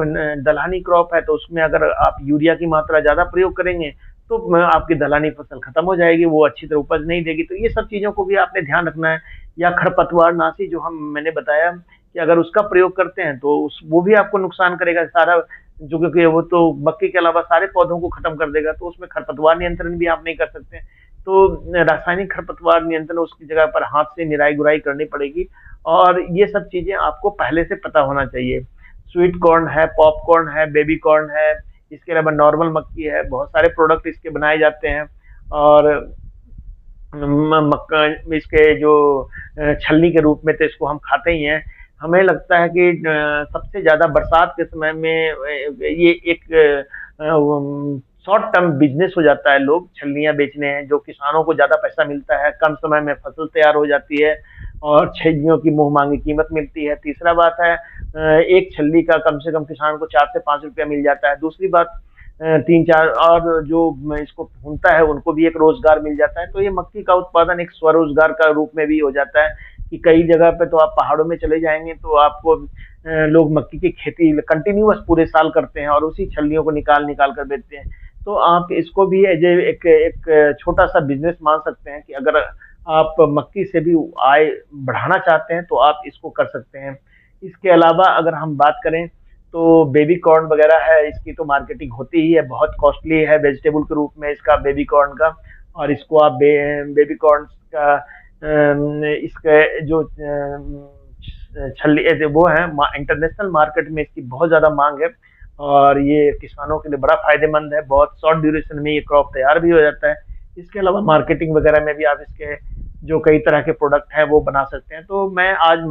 दलहनी क्रॉप है तो उसमें अगर आप यूरिया की मात्रा ज्यादा प्रयोग करेंगे तो आपकी दलहनी फसल खत्म हो जाएगी, वो अच्छी तरह उपज नहीं देगी। तो ये सब चीजों को भी आपने ध्यान रखना है। या खरपतवार नाशी जो हम मैंने बताया कि अगर उसका प्रयोग करते हैं तो उस वो भी आपको नुकसान करेगा सारा, जो क्योंकि वो तो मक्के के अलावा सारे पौधों को खत्म कर देगा। तो उसमें खरपतवार नियंत्रण भी आप नहीं कर सकते। तो रासायनिक खरपतवार नियंत्रण उसकी जगह पर हाथ से निराई गुड़ाई करनी पड़ेगी। और ये सब चीजें आपको पहले से पता होना चाहिए। स्वीट कॉर्न है, पॉपकॉर्न है, बेबी कॉर्न है, इसके अलावा नॉर्मल मक्की है, बहुत सारे प्रोडक्ट इसके बनाए जाते हैं। और मक्का इसके जो छलनी के रूप में तो इसको हम खाते ही हैं। हमें लगता है कि सबसे ज्यादा बरसात के समय में ये एक शॉर्ट टर्म बिजनेस हो जाता है। लोग छलनियां बेचने हैं, जो किसानों को ज्यादा पैसा मिलता है, कम समय में फसल तैयार हो जाती है और छलियों की मुंह मांगी कीमत मिलती है। तीसरा बात है, एक छल्ली का कम से कम किसान को 4 से 5 रुपया मिल जाता है। दूसरी बात, 3 4 और जो इसको भूनता है उनको भी एक रोजगार मिल जाता है। तो ये मक्की का उत्पादन एक स्वरोजगार का रूप में भी हो जाता है कि कई जगह पे तो आप पहाड़ों में चले जाएंगे तो आपको लोग मक्की की खेती कंटिन्यूअस पूरे साल करते हैं और उसी छल्लियों को निकाल निकाल कर बेचते हैं। तो आप इसको भी एज एक एक छोटा सा बिजनेस मान सकते हैं कि अगर आप मक्की से भी आय बढ़ाना चाहते हैं तो आप इसको कर सकते हैं। इसके अलावा अगर हम बात करें तो बेबी कॉर्न वगैरह है, इसकी तो मार्केटिंग होती ही है, बहुत कॉस्टली है वेजिटेबल के रूप में इसका बेबी कॉर्न का। और इसको आप बेबी कॉर्न का इसके जो छल्ली वो है, इंटरनेशनल मार्केट में इसकी बहुत ज्यादा मांग है। और ये किसानों के लिए बड़ा फायदेमंद है, बहुत शॉर्ट ड्यूरेशन में ये क्रॉप तैयार भी हो जाता है। इसके अलावा मार्केटिंग वगैरह में भी आप इसके जो कई तरह के प्रोडक्ट हैं वो बना सकते हैं। तो मैं आज